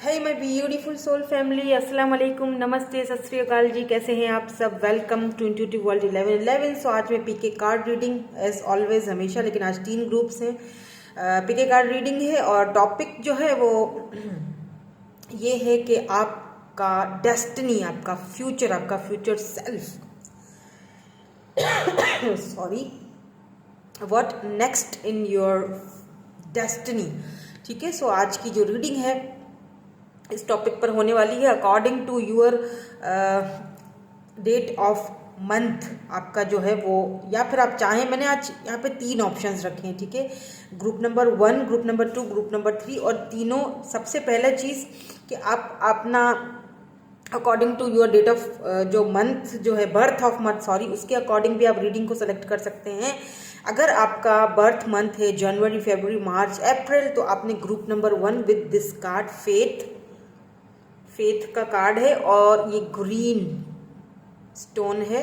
है my beautiful soul family, अस्सलाम वालेकुम, नमस्ते, सत श्री अकाल जी। कैसे हैं आप सब? Welcome to intuitive world 1111। So आज मैं pick a card reading as always, हमेशा, लेकिन आज 3 ग्रुप्स हैं। पीके कार्ड रीडिंग है और टॉपिक जो है वो ये है कि आपका डेस्टिनी, आपका future self sorry, what next in your destiny. ठीक है, सो आज की जो रीडिंग है इस टॉपिक पर होने वाली है according to your date of month. आपका जो है वो, या फिर आप चाहें, मैंने आज यहाँ पे 3 ऑप्शंस रखे हैं। ठीक है, group number 1, group number 2, group number 3, और तीनों, सबसे पहला चीज़ कि आप अपना according to your date of जो मंथ जो है, बर्थ ऑफ मंथ सॉरी, उसके अकॉर्डिंग भी आप रीडिंग को सेलेक्ट कर सकते हैं। अगर आपका बर्थ मंथ है जनवरी, फरवरी, मार्च, अप्रैल, तो आपने group number 1 with this card faith का कार्ड है और ये ग्रीन स्टोन है,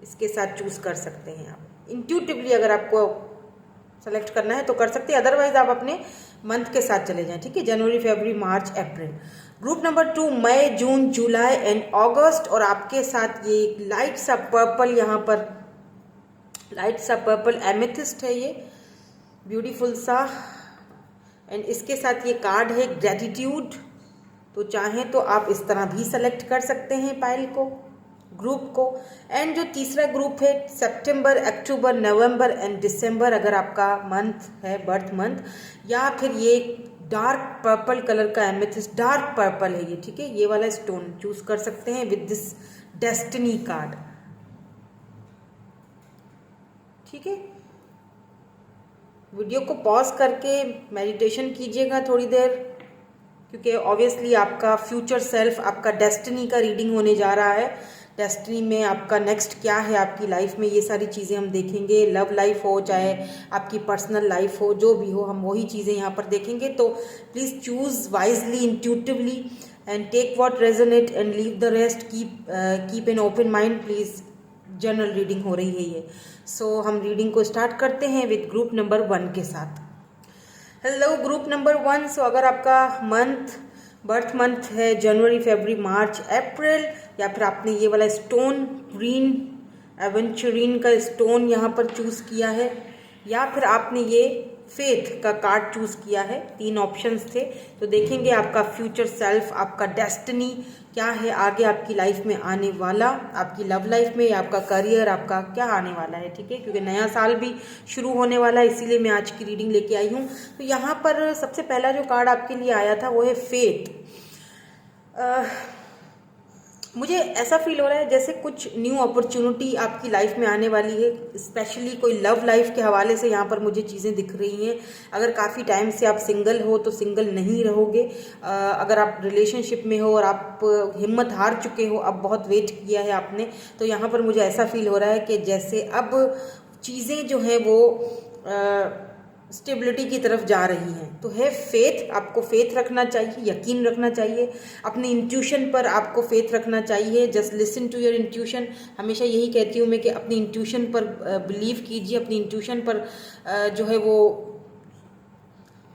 इसके साथ चूज कर सकते हैं आप। इंट्यूटिवली अगर आपको सेलेक्ट करना है तो कर सकते हैं, अदरवाइज आप अपने मंथ के साथ चले जाएं। ठीक है, जनवरी, फरवरी, मार्च, अप्रैल। ग्रुप नंबर 2 मई, जून, जुलाई एंड अगस्त, और आपके साथ ये लाइट सा पर्पल, यहाँ पर लाइट सा पर्पल एमेथिस्ट है, ये ब्यूटीफुल सा, एंड इसके साथ ये कार्ड है ग्रेटिट्यूड। तो चाहें तो आप इस तरह भी सेलेक्ट कर सकते हैं पाइल को, ग्रुप को। एंड जो तीसरा ग्रुप है सितंबर, अक्टूबर, नवंबर एंड दिसंबर, अगर आपका मंथ है बर्थ मंथ, या फिर ये डार्क पर्पल कलर का एमेथिस्ट, डार्क पर्पल है ये। ठीक है, ये वाला स्टोन चूज कर सकते हैं विद दिस डेस्टिनी कार्ड। ठीक है, वीडियो को पॉज करके मेडिटेशन कीजिएगा थोड़ी देर, क्योंकि ऑब्वियसली आपका फ्यूचर सेल्फ, आपका डेस्टिनी का रीडिंग होने जा रहा है। डेस्टिनी में आपका नेक्स्ट क्या है आपकी लाइफ में, ये सारी चीज़ें हम देखेंगे। लव लाइफ हो, चाहे आपकी पर्सनल लाइफ हो, जो भी हो, हम वही चीज़ें यहाँ पर देखेंगे। तो please choose wisely, intuitively, and take what resonate and leave the rest. Keep an open mind please. General reading हो रही है ये। सो हम रीडिंग को स्टार्ट करते हैं विद ग्रुप नंबर 1 के साथ। Hello group number 1। सो अगर आपका बर्थ मंथ है जनवरी, फरवरी, मार्च, अप्रैल, या फिर आपने ये वाला स्टोन ग्रीन एवेंचुरीन का स्टोन यहाँ पर चूज किया है, या फिर आपने ये फेथ का कार्ड चूज किया है, 3 ऑप्शंस थे। तो देखेंगे आपका फ्यूचर सेल्फ, आपका डेस्टिनी क्या है आगे आपकी लाइफ में आने वाला, आपकी लव लाइफ में, या आपका करियर, आपका क्या आने वाला है। ठीक है, क्योंकि नया साल भी शुरू होने वाला है, इसीलिए मैं आज की रीडिंग लेके आई हूँ। तो यहाँ पर सबसे पहला जो कार्ड आपके लिए आया था वो है फेथ। मुझे ऐसा फील हो रहा है जैसे कुछ न्यू अपॉर्चुनिटी आपकी लाइफ में आने वाली है, स्पेशली कोई लव लाइफ के हवाले से यहाँ पर मुझे चीज़ें दिख रही हैं। अगर काफ़ी टाइम से आप सिंगल हो तो सिंगल नहीं रहोगे। अगर आप रिलेशनशिप में हो और आप हिम्मत हार चुके हो, अब बहुत वेट किया है आपने, तो यहाँ पर मुझे ऐसा फील हो रहा है कि जैसे अब चीज़ें जो हैं वो स्टेबिलिटी की तरफ जा रही हैं। तो है फेथ, आपको फेथ रखना चाहिए, यकीन रखना चाहिए अपनी इंट्यूशन पर, आपको फेथ रखना चाहिए। Just listen to your intuition. हमेशा यही कहती हूँ मैं कि अपनी इंट्यूशन पर बिलीव कीजिए, अपनी इंट्यूशन पर जो है वो,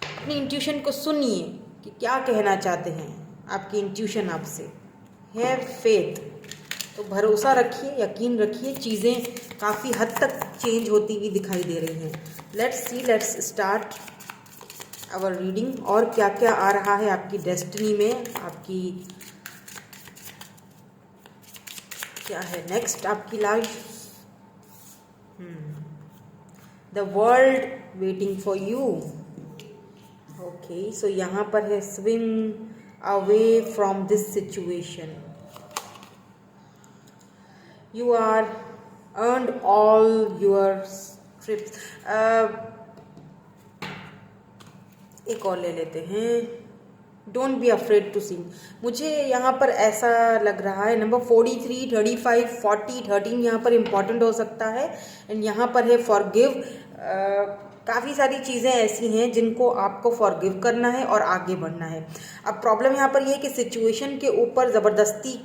अपनी इंट्यूशन को सुनिए कि क्या कहना चाहते हैं आपकी इंट्यूशन आपसे। है फेथ, तो भरोसा रखिए, यकीन रखिए, चीज़ें काफ़ी हद तक चेंज होती हुई दिखाई दे रही हैं। Let's start our reading. और क्या क्या आ रहा है आपकी डेस्टिनी में, आपकी क्या है नेक्स्ट आपकी life. The world waiting for you. Okay, so यहाँ पर है swim away from this situation. You are earned all your trips। एक और ले लेते हैं, don't be afraid to sing. मुझे यहाँ पर ऐसा लग रहा है नंबर 43, 35, 40, 13 यहाँ पर इम्पॉर्टेंट हो सकता है। एंड यहाँ पर है फॉरगिव। काफ़ी सारी चीज़ें ऐसी हैं जिनको आपको फॉरगिव करना है और आगे बढ़ना है। अब प्रॉब्लम यहाँ पर ये है कि सिचुएशन के ऊपर ज़बरदस्ती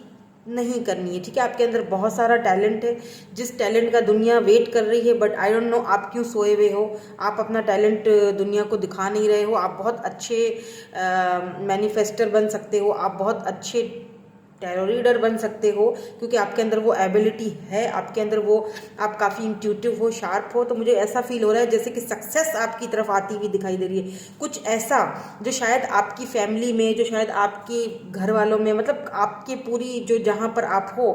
नहीं करनी है, ठीक है। आपके अंदर बहुत सारा टैलेंट है, जिस टैलेंट का दुनिया वेट कर रही है, बट आई डोंट नो आप क्यों सोए हुए हो, आप अपना टैलेंट दुनिया को दिखा नहीं रहे हो। आप बहुत अच्छे मैनिफेस्टर बन सकते हो, आप बहुत अच्छे टैरो रीडर बन सकते हो, क्योंकि आपके अंदर वो एबिलिटी है, आपके अंदर वो, आप काफ़ी इंट्यूटिव हो, शार्प हो। तो मुझे ऐसा फील हो रहा है जैसे कि सक्सेस आपकी तरफ आती हुई दिखाई दे रही है, कुछ ऐसा जो शायद आपकी फैमिली में, जो शायद आपके घर वालों में, मतलब आपके पूरी जो जहाँ पर आप हो,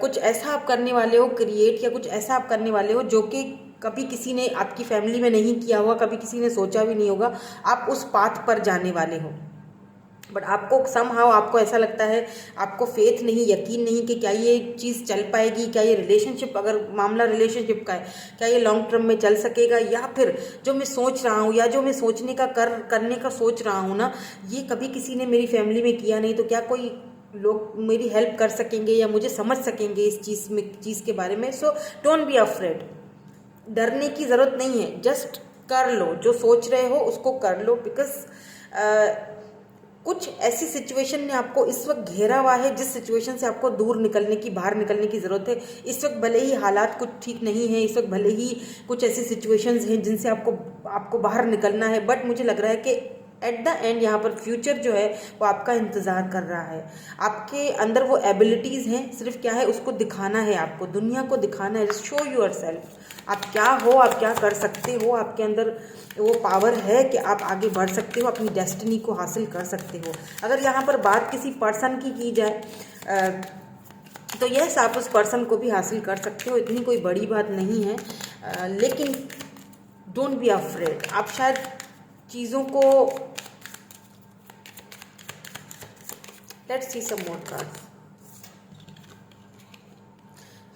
कुछ ऐसा आप करने वाले हो क्रिएट, या कुछ ऐसा आप करने वाले हो जो कि कभी किसी ने आपकी फैमिली में नहीं किया होगा, कभी किसी ने सोचा भी नहीं होगा। आप उस पाथ पर जाने वाले हो, बट आपको समहाउ आपको ऐसा लगता है, आपको फेथ नहीं, यकीन नहीं कि क्या ये चीज़ चल पाएगी, क्या ये रिलेशनशिप, अगर मामला रिलेशनशिप का है, क्या ये लॉन्ग टर्म में चल सकेगा, या फिर जो मैं सोच रहा हूँ या जो मैं सोचने का करने का सोच रहा हूँ ना, ये कभी किसी ने मेरी फैमिली में किया नहीं, तो क्या कोई लोग मेरी हेल्प कर सकेंगे या मुझे समझ सकेंगे इस चीज़ के बारे में। सो डोंट बी अफ्रेड, डरने की ज़रूरत नहीं है, जस्ट कर लो, जो सोच रहे हो उसको कर लो। बिकॉज कुछ ऐसी सिचुएशन ने आपको इस वक्त घेरा हुआ है, जिस सिचुएशन से आपको दूर निकलने की, बाहर निकलने की ज़रूरत है। इस वक्त भले ही हालात कुछ ठीक नहीं है, इस वक्त भले ही कुछ ऐसी सिचुएशंस हैं जिनसे आपको बाहर निकलना है, बट मुझे लग रहा है कि एट द एंड यहाँ पर फ्यूचर जो है वो आपका इंतज़ार कर रहा है। आपके अंदर वो एबिलिटीज़ हैं, सिर्फ क्या है उसको दिखाना है, आपको दुनिया को दिखाना है। शो यूर सेल्फ, आप क्या हो, आप क्या कर सकते हो, आपके अंदर वो पावर है कि आप आगे बढ़ सकते हो, अपनी डेस्टिनी को हासिल कर सकते हो। अगर यहाँ पर बात किसी पर्सन की जाए तो यस, आप उस पर्सन को भी हासिल कर सकते हो, इतनी कोई बड़ी बात नहीं है। लेकिन डोंट बी अफ्रेड, आप शायद चीज़ों को, let's see some more cards.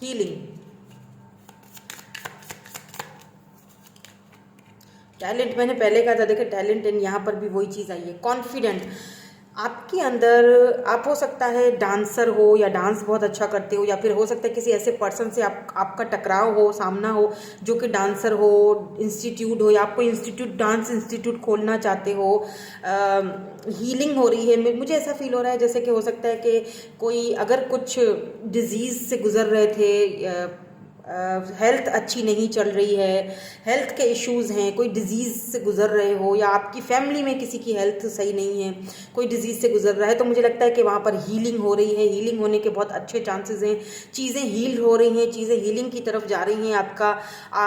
Healing, talent मैंने पहले कहा था, देखिए टैलेंट, एंड यहाँ पर भी वही चीज़ आई है, कॉन्फिडेंट। आपके अंदर, आप हो सकता है डांसर हो या डांस बहुत अच्छा करते हो, या फिर हो सकता है किसी ऐसे पर्सन से आपका टकराव हो, सामना हो, जो कि डांसर हो, इंस्टीट्यूट हो, या आपको इंस्टीट्यूट, डांस इंस्टीट्यूट खोलना चाहते हो। हीलिंग हो रही है, मुझे ऐसा फील हो रहा है जैसे कि हो सकता है कि कोई अगर कुछ डिजीज़ से गुजर रहे थे, हेल्थ अच्छी नहीं चल रही है, हेल्थ के इश्यूज़ हैं, कोई डिज़ीज़ से गुजर रहे हो, या आपकी फैमिली में किसी की हेल्थ सही नहीं है, कोई डिज़ीज़ से गुजर रहा है, तो मुझे लगता है कि वहाँ पर हीलिंग हो रही है। हीलिंग होने के बहुत अच्छे चांसेस हैं, चीज़ें हील हो रही हैं, चीज़ें हीलिंग की तरफ जा रही हैं। आपका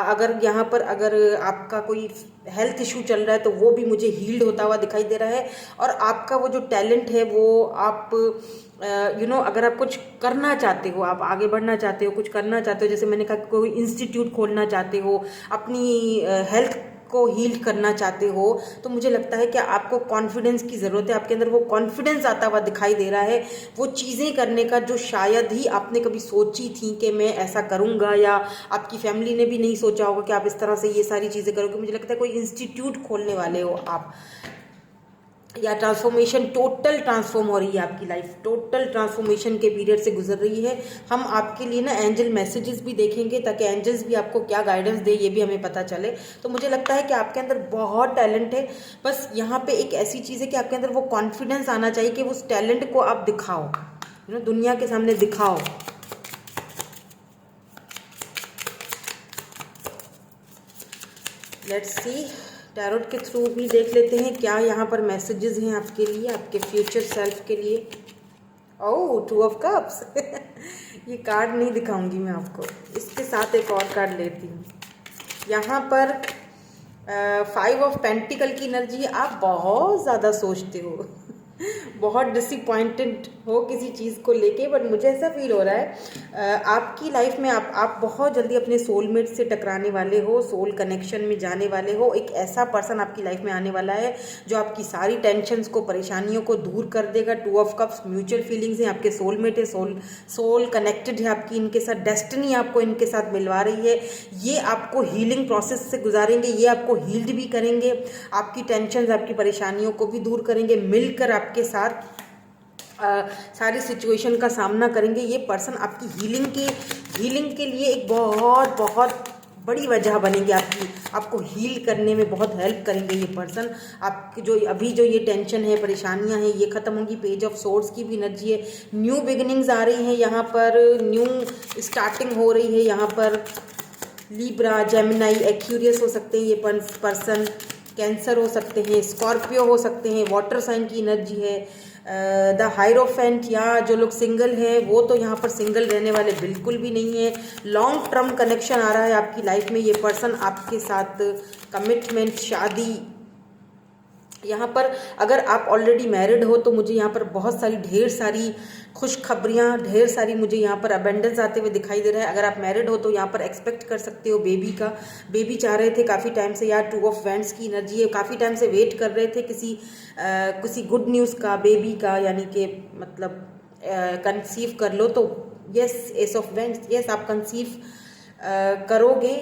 अगर यहाँ पर अगर आपका कोई हेल्थ इशू चल रहा है तो वो भी मुझे हील्ड होता हुआ दिखाई दे रहा है। और आपका वो जो टैलेंट है वो आप अगर आप कुछ करना चाहते हो, आप आगे बढ़ना चाहते हो, कुछ करना चाहते हो, जैसे मैंने कहा कोई इंस्टीट्यूट खोलना चाहते हो, अपनी हेल्थ को हील करना चाहते हो, तो मुझे लगता है कि आपको कॉन्फिडेंस की ज़रूरत है। आपके अंदर वो कॉन्फिडेंस आता हुआ दिखाई दे रहा है, वो चीज़ें करने का जो शायद ही आपने कभी सोची थी कि मैं ऐसा करूँगा, या आपकी फैमिली ने भी नहीं सोचा होगा कि आप इस तरह से ये सारी चीज़ें करोगे। मुझे लगता है कोई इंस्टीट्यूट खोलने वाले हो आप, या ट्रांसफॉर्मेशन, टोटल ट्रांसफॉर्म हो रही है आपकी लाइफ, टोटल ट्रांसफॉर्मेशन के पीरियड से गुजर रही है। हम आपके लिए ना एंजल मैसेजेस भी देखेंगे, ताकि एंजल्स भी आपको क्या गाइडेंस दे ये भी हमें पता चले। तो मुझे लगता है कि आपके अंदर बहुत टैलेंट है, बस यहाँ पे एक ऐसी चीज़ है कि आपके अंदर वो कॉन्फिडेंस आना चाहिए कि उस टैलेंट को आप दिखाओ, दुनिया के सामने दिखाओ। लेट्स सी, टैरोट के थ्रू भी देख लेते हैं क्या यहाँ पर मैसेजेस हैं आपके लिए, आपके फ्यूचर सेल्फ के लिए। ओह, 2 ऑफ कप्स ये कार्ड नहीं दिखाऊंगी मैं आपको, इसके साथ एक और कार्ड लेती हूँ। यहाँ पर 5 ऑफ पेंटिकल की एनर्जी। आप बहुत ज़्यादा सोचते हो बहुत डिसअपॉइंटेड हो किसी चीज़ को लेके, बट मुझे ऐसा फील हो रहा है आपकी लाइफ में आप बहुत जल्दी अपने सोलमेट से टकराने वाले हो, सोल कनेक्शन में जाने वाले हो। एक ऐसा पर्सन आपकी लाइफ में आने वाला है जो आपकी सारी टेंशन्स को, परेशानियों को दूर कर देगा। 2 ऑफ कप्स, म्यूचुअल फीलिंग्स हैं, आपके सोलमेट है, सोल कनेक्टेड है आपकी इनके साथ, डेस्टिनी आपको इनके साथ मिलवा रही है। ये आपको हीलिंग प्रोसेस से गुजारेंगे, ये आपको हील्ड भी करेंगे, आपकी टेंशन्स, आपकी परेशानियों को भी दूर करेंगे, मिलकर आपके साथ सारी सिचुएशन का सामना करेंगे। ये पर्सन आपकी हीलिंग के लिए एक बहुत बहुत बड़ी वजह बनेंगे आपकी, आपको हील करने में बहुत हेल्प करेंगे ये पर्सन। आपकी जो अभी जो ये टेंशन है, परेशानियां हैं, ये ख़त्म होंगी। पेज ऑफ सोर्ड्स की भी एनर्जी है, न्यू बिगिनिंग्स आ रही हैं यहाँ पर, न्यू स्टार्टिंग हो रही है यहाँ पर। लिब्रा, जेमिनाई, एक्यूरियस हो सकते हैं ये पर्सन, कैंसर हो सकते हैं, स्कॉर्पियो हो सकते हैं, वाटर साइन की एनर्जी है। द हायरोफेंट, या जो लोग सिंगल हैं वो तो यहाँ पर सिंगल रहने वाले बिल्कुल भी नहीं है। लॉन्ग टर्म कनेक्शन आ रहा है आपकी लाइफ में, ये पर्सन आपके साथ कमिटमेंट, शादी। यहाँ पर अगर आप ऑलरेडी मैरिड हो तो मुझे यहाँ पर बहुत सारी, ढेर सारी खुशखबरियाँ, ढेर सारी मुझे यहाँ पर अबेंडेंस आते हुए दिखाई दे रहा है। अगर आप मैरिड हो तो यहाँ पर एक्सपेक्ट कर सकते हो बेबी का, बेबी चाह रहे थे काफ़ी टाइम से, या 2 ऑफ वैंड्स की एनर्जी है, काफ़ी टाइम से वेट कर रहे थे किसी गुड न्यूज़ का, बेबी का, यानी कि मतलब कंसीव कर लो तो yes, S of wands, yes आप कंसीव करोगे,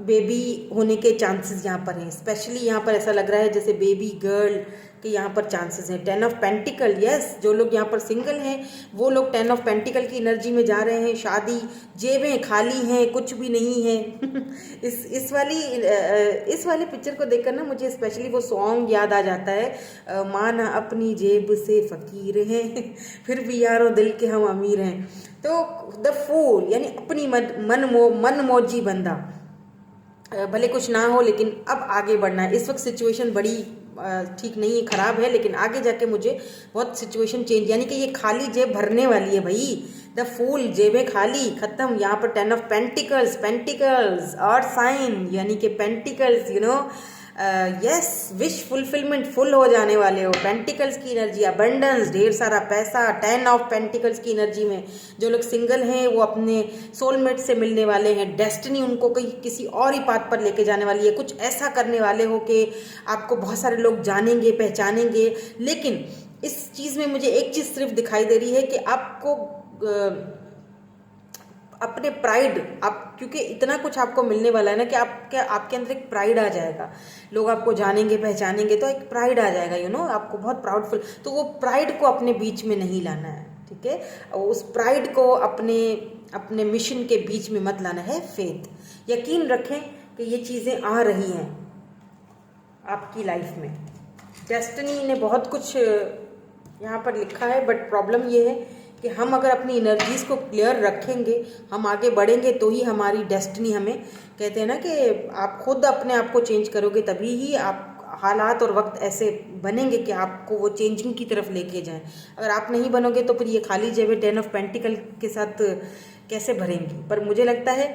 बेबी होने के चांसेस यहाँ पर हैं। स्पेशली यहाँ पर ऐसा लग रहा है जैसे बेबी गर्ल के यहाँ पर चांसेस हैं। 10 ऑफ पेंटिकल, यस जो लोग यहाँ पर सिंगल हैं वो लोग 10 ऑफ पेंटिकल की एनर्जी में जा रहे हैं। शादी, जेबें खाली हैं, कुछ भी नहीं है। इस वाली पिक्चर को देखकर ना मुझे स्पेशली वो सॉन्ग याद आ जाता है, माना अपनी जेब से फकीर हैं फिर भी यारों दिल के हम अमीर हैं। तो द फूल यानी अपनी मन मौजी बंदा, भले कुछ ना हो लेकिन अब आगे बढ़ना है। इस वक्त सिचुएशन बड़ी ठीक नहीं है, ख़राब है, लेकिन आगे जाके मुझे बहुत सिचुएशन चेंज, यानी कि ये खाली जेब भरने वाली है भाई। द फूल, जेबें खाली, ख़त्म। यहाँ पर 10 of pentacles, pentacles earth sign यानी कि pentacles, you know yes, wish fulfilment, full हो जाने वाले हो। पेंटिकल्स की एनर्जी, अबंडेंस, ढेर सारा पैसा। 10 ऑफ पेंटिकल्स की एनर्जी में जो लोग सिंगल हैं वो अपने सोलमेट से मिलने वाले हैं। डेस्टिनी उनको कहीं किसी और ही पाथ पर लेके जाने वाली है। कुछ ऐसा करने वाले हो कि आपको बहुत सारे लोग जानेंगे, पहचानेंगे। लेकिन इस चीज़ में मुझे एक चीज़ सिर्फ दिखाई दे रही है कि आपको अपने प्राइड, आप क्योंकि इतना कुछ आपको मिलने वाला है ना कि आपके अंदर एक प्राइड आ जाएगा। लोग आपको जानेंगे, पहचानेंगे तो एक प्राइड आ जाएगा, यू नो, आपको बहुत प्राउडफुल। तो वो प्राइड को अपने बीच में नहीं लाना है, ठीक है। उस प्राइड को अपने मिशन के बीच में मत लाना है। फेथ, यकीन रखें कि ये चीज़ें आ रही हैं आपकी लाइफ में। डेस्टिनी ने बहुत कुछ यहाँ पर लिखा है, बट प्रॉब्लम ये है कि हम अगर अपनी एनर्जीज़ को क्लियर रखेंगे, हम आगे बढ़ेंगे तो ही हमारी डेस्टिनी, हमें कहते हैं ना कि आप खुद अपने आप को चेंज करोगे तभी ही आप, हालात और वक्त ऐसे बनेंगे कि आपको वो चेंजिंग की तरफ लेके जाएं। अगर आप नहीं बनोगे तो फिर ये खाली जेब 10 ऑफ पेंटिकल के साथ कैसे भरेंगी। पर मुझे लगता है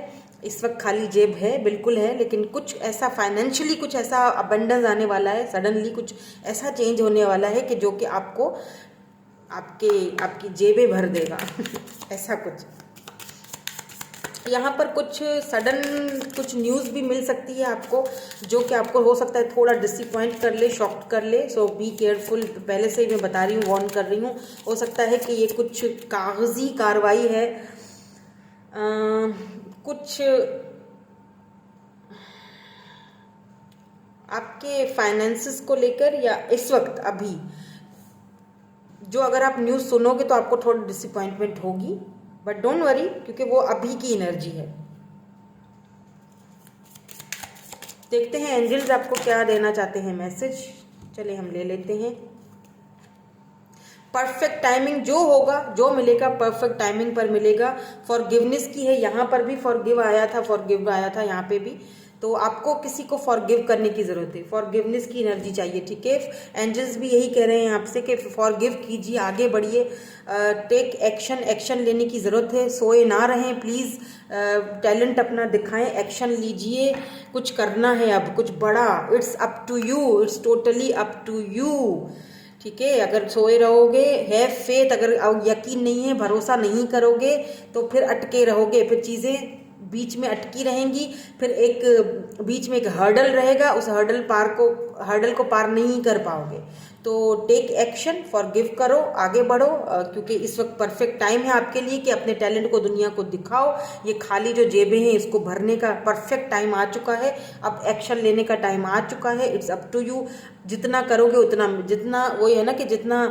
इस वक्त खाली जेब है, बिल्कुल है, लेकिन कुछ ऐसा फाइनेंशियली कुछ ऐसा अबंडेंस आने वाला है, सडनली कुछ ऐसा चेंज होने वाला है कि जो कि आपको आपकी जेबें भर देगा। ऐसा कुछ यहाँ पर कुछ सडन कुछ न्यूज़ भी मिल सकती है आपको, जो कि आपको हो सकता है थोड़ा डिसअपॉइंट कर ले, शॉक्ड कर ले। सो बी केयरफुल, पहले से ही मैं बता रही हूँ, वार्न कर रही हूँ। हो सकता है कि ये कुछ कागजी कार्रवाई है, कुछ आपके फाइनेंसेस को लेकर, या इस वक्त अभी जो अगर आप न्यूज़ सुनोगे तो आपको थोड़ी डिसअपॉइंटमेंट होगी, बट डोंट वरी, क्योंकि वो अभी की एनर्जी है। देखते हैं एंजल्स आपको क्या देना चाहते हैं मैसेज। चलिए हम ले लेते हैं। परफेक्ट टाइमिंग, जो होगा, जो मिलेगा परफेक्ट टाइमिंग पर मिलेगा। फॉरगिवनेस की है, यहाँ पर भी फॉरगिव आया था, फॉरगिव आया था यहाँ पे भी। तो आपको किसी को फॉरगिव करने की ज़रूरत है, फॉरगिवनेस की एनर्जी चाहिए, ठीक है। एंजल्स भी यही कह रहे हैं आपसे कि फॉरगिव कीजिए, आगे बढ़िए, टेक एक्शन, एक्शन लेने की ज़रूरत है। सोए ना रहें प्लीज़, टैलेंट अपना दिखाएं, एक्शन लीजिए, कुछ करना है अब, कुछ बड़ा। It's up to you, it's totally up to you, ठीक है। अगर सोए रहोगे, है फेथ, अगर यकीन नहीं है, भरोसा नहीं करोगे तो फिर अटके रहोगे, फिर चीज़ें बीच में अटकी रहेंगी, फिर एक बीच में एक हर्डल रहेगा, उस हर्डल को पार नहीं कर पाओगे। तो टेक एक्शन, फॉरगिव करो, आगे बढ़ो, क्योंकि इस वक्त परफेक्ट टाइम है आपके लिए कि अपने टैलेंट को दुनिया को दिखाओ। ये खाली जो जेबें हैं इसको भरने का परफेक्ट टाइम आ चुका है, अब एक्शन लेने का टाइम आ चुका है। इट्स अप टू यू, जितना करोगे उतना, जितना वही है ना कि जितना,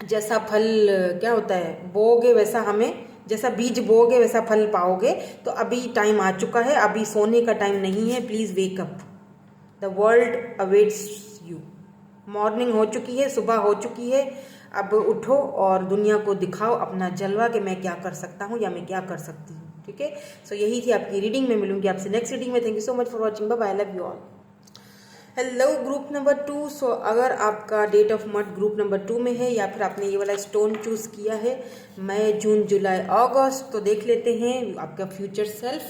जैसा फल क्या होता है, बोओगे वैसा हमें जैसा बीज बोओगे वैसा फल पाओगे। तो अभी टाइम आ चुका है, अभी सोने का टाइम नहीं है, please wake up, the world awaits you. Morning हो चुकी है, सुबह हो चुकी है, अब उठो और दुनिया को दिखाओ अपना जलवा कि मैं क्या कर सकता हूँ या मैं क्या कर सकती हूँ। ठीक है, सो यही थी आपकी रीडिंग में, मिलूंगी आपसे नेक्स्ट रीडिंग में। Thank you so much for watching, bye bye, I love you all. Hello group number 2। So अगर आपका date of birth group number 2 में है या फिर आपने ये वाला स्टोन चूज़ किया है मई, जून, जुलाई, अगस्त, तो देख लेते हैं आपका फ्यूचर सेल्फ,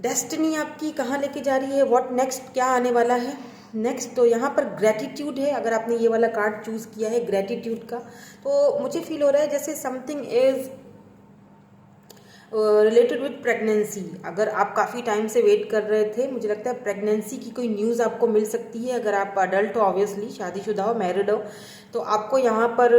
डेस्टिनी आपकी कहाँ लेके जा रही है, व्हाट नेक्स्ट, क्या आने वाला है नेक्स्ट। तो यहाँ पर ग्रेटिट्यूड है, अगर आपने ये वाला कार्ड चूज़ किया है ग्रेटिट्यूड का, तो मुझे फील हो रहा है जैसे something is related with pregnancy. अगर आप काफ़ी टाइम से वेट कर रहे थे, मुझे लगता है प्रेगनेंसी की कोई न्यूज़ आपको मिल सकती है। अगर आप अडल्ट हो, ऑब्वियसली शादीशुदा हो, मैरिड हो, तो आपको यहाँ पर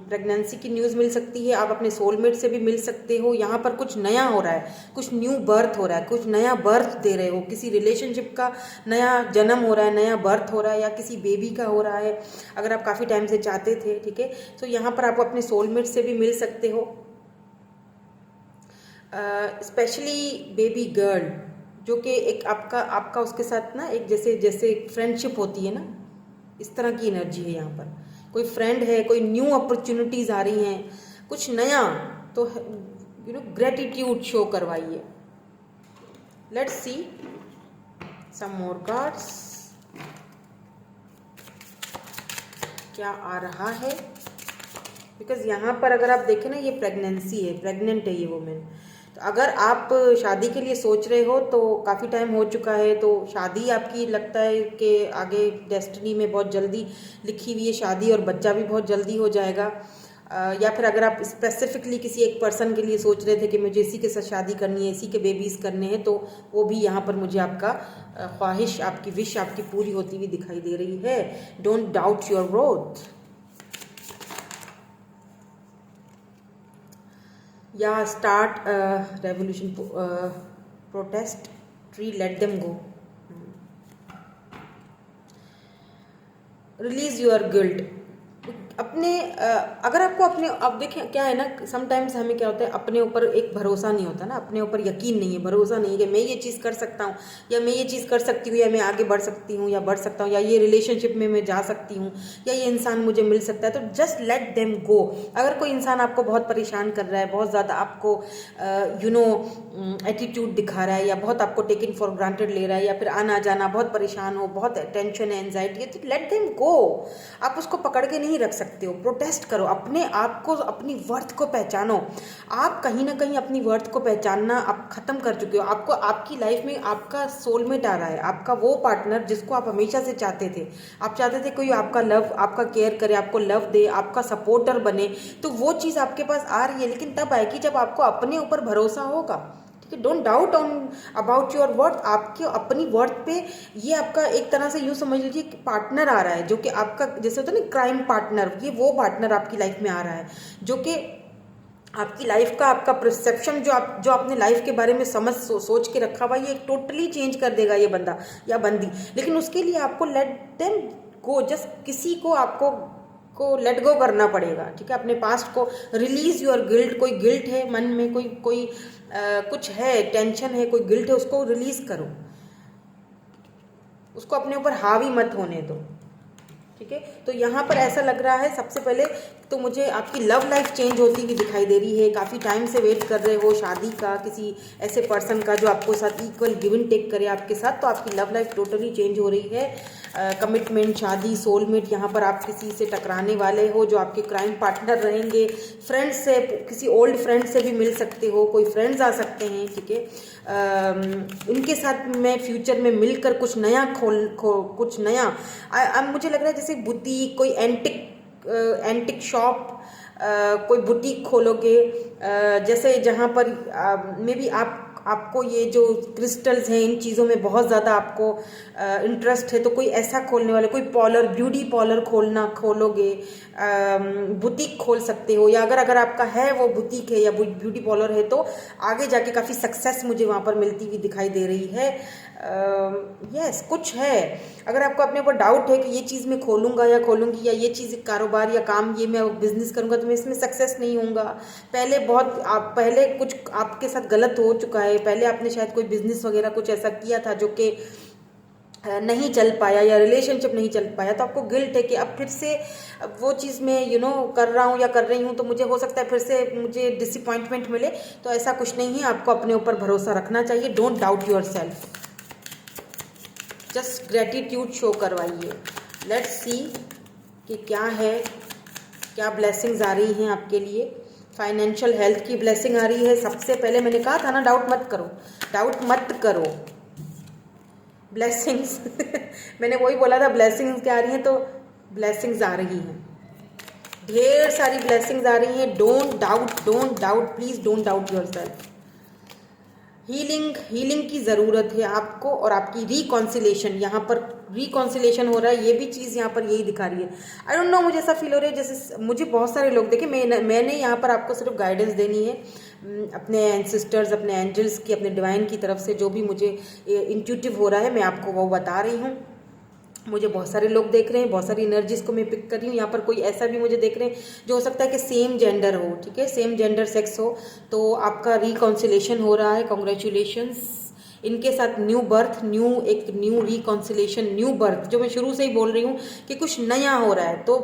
प्रेगनेंसी की न्यूज़ मिल सकती है। आप अपने सोलमेट से भी मिल सकते हो। यहाँ पर कुछ नया हो रहा है, कुछ न्यू बर्थ हो रहा है, कुछ नया बर्थ दे रहे हो, किसी रिलेशनशिप का नया जन्म हो रहा है, नया बर्थ हो रहा है, या किसी बेबी का हो रहा है अगर आप काफ़ी टाइम से चाहते थे। ठीक है, तो यहाँ पर आप अपने सोलमेट से भी मिल सकते हो, स्पेशली बेबी गर्ल, जो कि एक आपका उसके साथ ना एक जैसे फ्रेंडशिप होती है ना, इस तरह की एनर्जी है। यहाँ पर कोई फ्रेंड है, कोई न्यू अपॉर्चुनिटीज़ आ रही हैं, कुछ नया, तो ग्रेटिट्यूड शो करवाइए। Let's see some more cards, क्या आ रहा है, बिकॉज यहाँ पर अगर आप देखें ना, ये प्रेगनेंसी है, प्रेग्नेंट है ये वुमेन। तो अगर आप शादी के लिए सोच रहे हो तो काफ़ी टाइम हो चुका है, तो शादी आपकी लगता है कि आगे डेस्टिनी में बहुत जल्दी लिखी हुई है शादी, और बच्चा भी बहुत जल्दी हो जाएगा। या फिर अगर आप स्पेसिफिकली किसी एक पर्सन के लिए सोच रहे थे कि मुझे इसी के साथ शादी करनी है, इसी के बेबीज़ करने हैं, तो वो भी यहाँ पर मुझे आपका ख्वाहिश, आपकी विश आपकी पूरी होती हुई दिखाई दे रही है। Don't doubt your growth. या start revolution, protest, tree, let them go, release your guilt. अपने अगर आपको अपने, अब देखें क्या है ना, समटाइम्स हमें क्या होता है, अपने ऊपर एक भरोसा नहीं होता ना, अपने ऊपर यकीन नहीं है, भरोसा नहीं है कि मैं ये चीज़ कर सकता हूँ, या मैं ये चीज़ कर सकती हूँ, या मैं आगे बढ़ सकती हूँ, या बढ़ सकता हूँ, या ये रिलेशनशिप में मैं जा सकती हूँ, या ये इंसान मुझे मिल सकता है। तो जस्ट लेट देम गो। अगर कोई इंसान आपको बहुत परेशान कर रहा है, बहुत ज़्यादा आपको एटीट्यूड दिखा रहा है, या बहुत आपको टेकन फॉर ग्रांटेड ले रहा है, या फिर आना जाना बहुत परेशान हो, बहुत टेंशन है, एंजाइटी है, तो लेट देम गो। आप उसको पकड़ के नहीं रख सकते हो। प्रोटेस्ट करो, अपने आप को, अपनी वर्थ को पहचानो। आप कहीं ना कहीं अपनी वर्थ को पहचानना आप खत्म कर चुके हो। आपको आपकी लाइफ में आपका सोलमेट आ रहा है, आपका वो पार्टनर जिसको आप हमेशा से चाहते थे। आप चाहते थे कोई आपका लव, आपका केयर करे, आपको लव दे, आपका सपोर्टर बने, तो वो चीज़ आपके पास आ रही है, लेकिन तब आएगी जब आपको अपने ऊपर भरोसा होगा। Don't doubt on about your worth. आपके अपनी वर्थ पे ये आपका एक तरह से यूँ समझ लीजिए कि पार्टनर आ रहा है, जो कि आपका जैसे होता है ना क्राइम पार्टनर, ये वो पार्टनर आपकी लाइफ में आ रहा है, जो कि आपकी लाइफ का, आपका परसेप्शन जो आपने लाइफ के बारे में सोच के रखा हुआ, ये टोटली चेंज कर देगा ये बंदा या बंदी। लेकिन उसके लिए आपको लेट देम गो। जस्ट किसी को आपको लेट गो करना पड़ेगा। ठीक है, अपने पास्ट को रिलीज योर गिल्ट। कोई गिल्ट है मन में, कोई कुछ है, टेंशन है, कोई गिल्ट है, उसको रिलीज करो, उसको अपने ऊपर हावी मत होने दो। ठीक है, तो यहाँ पर ऐसा लग रहा है, सबसे पहले तो मुझे आपकी लव लाइफ चेंज होती हुई दिखाई दे रही है। काफ़ी टाइम से वेट कर रहे हो शादी का, किसी ऐसे पर्सन का जो आपको साथ इक्वल गिव एंड टेक करे आपके साथ, तो आपकी लव लाइफ टोटली चेंज हो रही है। कमिटमेंट, शादी, सोलमेट, यहाँ पर आप किसी से टकराने वाले हो जो आपके क्राइम पार्टनर रहेंगे। फ्रेंड्स से, किसी ओल्ड फ्रेंड से भी मिल सकते हो, कोई फ्रेंड्स आ सकते हैं। ठीक है, उनके साथ में फ्यूचर में मिलकर कुछ नया कुछ नया, अब मुझे लग रहा है जैसे बुटीक, कोई एंटिक शॉप, कोई बुटीक खोलोगे, जैसे जहाँ पर मे बी आप आपको ये जो क्रिस्टल्स हैं इन चीज़ों में बहुत ज़्यादा आपको इंटरेस्ट है, तो कोई ऐसा खोलने वाले, कोई पॉलर, ब्यूटी पॉलर खोलोगे, बुटीक खोल सकते हो, या अगर आपका है वो बुटीक है या ब्यूटी पॉलर है तो आगे जाके काफ़ी सक्सेस मुझे वहाँ पर मिलती हुई दिखाई दे रही है। यस, कुछ है। अगर आपको अपने ऊपर डाउट है कि ये चीज़ मैं खोलूँगा या खोलूँगी, या ये चीज़ कारोबार या काम ये मैं बिजनेस करूँगा तो मैं इसमें सक्सेस नहीं होऊंगा, पहले कुछ आपके साथ गलत हो चुका है, पहले आपने शायद कोई बिजनेस वगैरह कुछ ऐसा किया था जो कि नहीं चल पाया, या रिलेशनशिप नहीं चल पाया, तो आपको गिल्ट है कि अब फिर से वो चीज़ मैं कर रहा हूँ या कर रही हूँ तो मुझे हो सकता है फिर से मुझे डिसअपॉइंटमेंट मिले। तो ऐसा कुछ नहीं है, आपको अपने ऊपर भरोसा रखना चाहिए। Don't doubt your self, just gratitude show करवाइए। लेट्स सी कि क्या है, क्या ब्लेसिंग्स आ रही हैं आपके लिए। फाइनेंशियल हेल्थ की ब्लेसिंग आ रही है। सबसे पहले मैंने कहा था ना, डाउट मत करो, डाउट मत करो। ब्लेसिंग्स मैंने वही बोला था, ब्लेसिंग्स क्या आ रही हैं, तो ब्लेसिंग्स आ रही हैं, ढेर सारी ब्लेसिंग्स आ रही हैं। Don't doubt, please don't doubt yourself. Healing की ज़रूरत है आपको, और आपकी रिकॉन्सिलेशन, यहाँ पर रिकॉन्सिलेशन हो रहा है, ये भी चीज़ यहाँ पर यही दिखा रही है। आई डोंट नो, मुझे ऐसा फील हो रहा है जैसे मुझे बहुत सारे लोग देखे, मैंने यहाँ पर आपको सिर्फ गाइडेंस देनी है अपने एंसिस्टर्स, अपने एंजल्स की, अपने डिवाइन की तरफ से जो भी मुझे इंट्यूटिव हो रहा है मैं आपको वो बता रही हूँ। मुझे बहुत सारे लोग देख रहे हैं, बहुत सारी एनर्जीज को मैं पिक कर रही हूँ। यहाँ पर कोई ऐसा भी मुझे देख रहे हैं जो हो सकता है कि सेम जेंडर हो, ठीक है, सेम जेंडर सेक्स हो, तो आपका रिकॉन्सिलेशन हो रहा है। कॉन्ग्रेचुलेशंस। इनके साथ new birth, new reconciliation, new birth, जो मैं शुरू से ही बोल रही हूँ कि कुछ नया हो रहा है। तो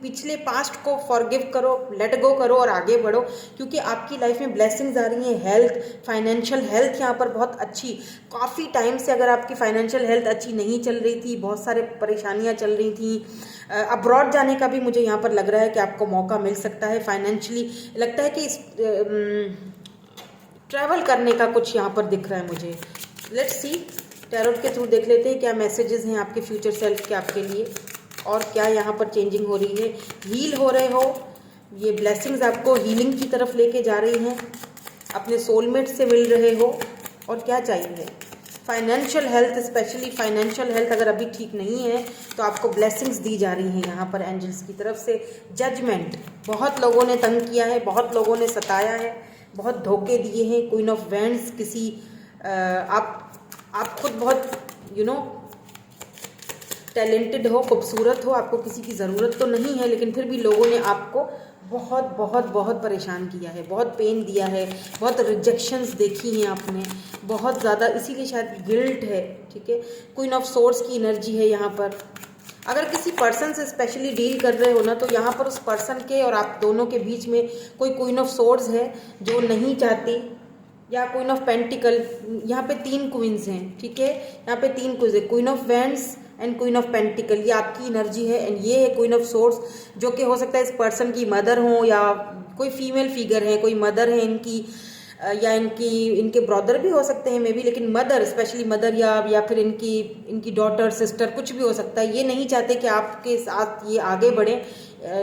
पिछले पास्ट को फॉरगिव करो, लेट गो करो और आगे बढ़ो, क्योंकि आपकी लाइफ में ब्लेसिंग्स आ रही हैं। हेल्थ, फाइनेंशियल हेल्थ यहाँ पर बहुत अच्छी, काफ़ी टाइम से अगर आपकी फाइनेंशियल हेल्थ अच्छी नहीं चल रही थी, बहुत सारे परेशानियाँ चल रही थी, अब्रॉड जाने का भी मुझे यहाँ पर लग रहा है कि आपको मौका मिल सकता है। फाइनेंशियली लगता है कि ट्रैवल करने का कुछ यहाँ पर दिख रहा है मुझे। लेट्स सी, टैरोट के थ्रू देख लेते हैं क्या मैसेजेस हैं आपके फ्यूचर सेल्फ के आपके लिए, और क्या यहाँ पर चेंजिंग हो रही है। हील हो रहे हो, ये ब्लेसिंग्स आपको हीलिंग की तरफ लेके जा रही हैं, अपने सोलमेट से मिल रहे हो, और क्या चाहिए। Financial health, specially financial health अगर अभी ठीक नहीं है तो आपको ब्लेसिंग्स दी जा रही हैं यहाँ पर एंजल्स की तरफ से। जजमेंट, बहुत लोगों ने तंग किया है, बहुत लोगों ने सताया है, बहुत धोखे दिए हैं। क्वीन ऑफ वैंड्स, किसी आप खुद बहुत टैलेंटेड हो, खूबसूरत हो, आपको किसी की ज़रूरत तो नहीं है, लेकिन फिर भी लोगों ने आपको बहुत बहुत बहुत परेशान किया है, बहुत पेन दिया है, बहुत रिजेक्शंस देखी हैं आपने बहुत ज़्यादा, इसीलिए शायद गिल्ट है, ठीक है। क्वीन ऑफ सोर्ड्स की एनर्जी है यहाँ पर। अगर किसी पर्सन से स्पेशली डील कर रहे हो ना, तो यहाँ पर उस पर्सन के और आप दोनों के बीच में कोई क्वीन ऑफ सोर्ड्स है जो नहीं चाहती, या क्वीन ऑफ पेंटिकल, यहाँ पे 3 क्वींस हैं, ठीक है, यहाँ पे 3 क्वींस है, queen of wands and queen of pentacle, ये आपकी एनर्जी है। एंड ये है क्वीन ऑफ सोर्ड्स, जो कि हो सकता है इस पर्सन की मदर हो, या कोई फीमेल फिगर है, कोई मदर है इनकी, या इनके ब्रदर भी हो सकते हैं मे बी, लेकिन मदर, स्पेशली मदर, या फिर इनकी डॉटर, सिस्टर, कुछ भी हो सकता है। ये नहीं चाहते कि आपके साथ ये आगे बढ़े,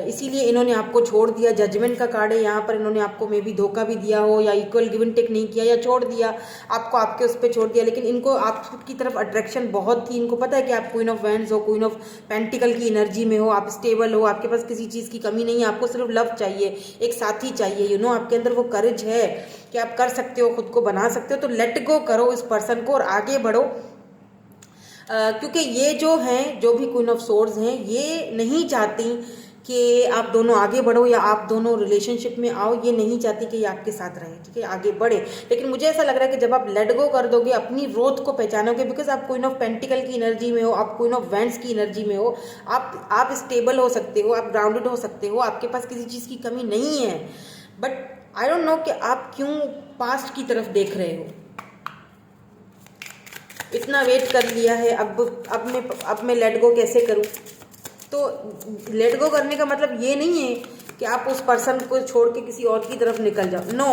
इसीलिए इन्होंने आपको छोड़ दिया। जजमेंट का कार्ड है यहाँ पर, इन्होंने आपको मे बी धोखा भी दिया हो, या इक्वल गिव एंड टेक नहीं किया, या छोड़ दिया आपको, आपके उस पर छोड़ दिया। लेकिन इनको आपकी तरफ अट्रैक्शन बहुत थी, इनको पता है कि आप क्वीन ऑफ वैंड्स हो, क्वीन ऑफ पेंटिकल की एनर्जी में हो, आप स्टेबल हो, आपके पास किसी चीज़ की कमी नहीं है, आपको सिर्फ लव चाहिए, एक साथी चाहिए, आपके अंदर वो करेज है कि आप कर सकते हो, खुद को बना सकते हो। तो लेट गो करो इस पर्सन को और आगे बढ़ो, क्योंकि ये जो हैं, जो भी क्वीन ऑफ सोर्ड्स हैं, ये नहीं चाहती कि आप दोनों आगे बढ़ो या आप दोनों रिलेशनशिप में आओ, ये नहीं चाहती कि ये आपके साथ रहे, ठीक है, आगे बढ़े। लेकिन मुझे ऐसा लग रहा है कि जब आप लेट गो कर दोगे, अपनी ग्रोथ को पहचानोगे, बिकॉज आप क्वीन ऑफ पेंटिकल की एनर्जी में हो, आप क्वीन ऑफ वैंड्स की एनर्जी में हो, आप स्टेबल हो सकते हो, आप ग्राउंडेड हो सकते हो, आपके पास किसी चीज़ की कमी नहीं है। बट आई डोंट नो कि आप क्यों पास्ट की तरफ देख रहे हो। इतना वेट कर लिया है, अब मैं लेट गो कैसे करूं। तो लेट गो करने का मतलब ये नहीं है कि आप उस पर्सन को छोड़ के किसी और की तरफ निकल जाओ। नो,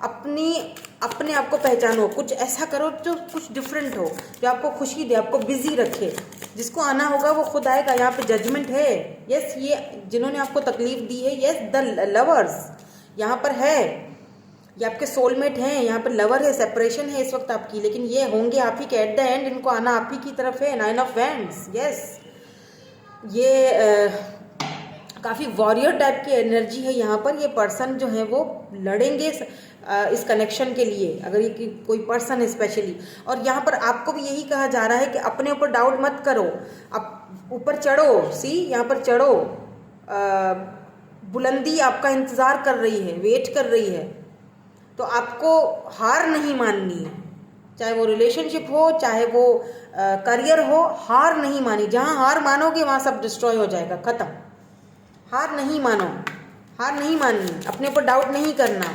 अपने आप को पहचानो, कुछ ऐसा करो जो कुछ डिफरेंट हो, जो आपको खुशी दे, आपको बिजी रखे। जिसको आना होगा वो खुद आएगा। यहाँ पे जजमेंट है, यस, ये जिन्होंने आपको तकलीफ दी है, यस, द लवर्स यहाँ पर है। ये आपके सोलमेट हैं, यहाँ पर लवर है, सेपरेशन है इस वक्त आपकी, लेकिन ये होंगे आप ही के एट द एंड, इनको आना आप ही की तरफ है। 9 ऑफ वैंड्स, यस, ये काफ़ी वॉरियर टाइप की एनर्जी है यहाँ पर। ये पर्सन जो है वो लड़ेंगे इस कनेक्शन के लिए, अगर ये कोई पर्सन है स्पेशली। और यहाँ पर आपको भी यही कहा जा रहा है कि अपने ऊपर डाउट मत करो, आप ऊपर चढ़ो। सी, यहाँ पर चढ़ो, बुलंदी आपका इंतज़ार कर रही है, वेट कर रही है। तो आपको हार नहीं माननी है, चाहे वो रिलेशनशिप हो, चाहे वो करियर हो, हार नहीं मानी। जहाँ हार मानोगे वहाँ सब डिस्ट्रॉय हो जाएगा, ख़त्म। हार नहीं मानो, हार नहीं माननी, अपने ऊपर डाउट नहीं करना।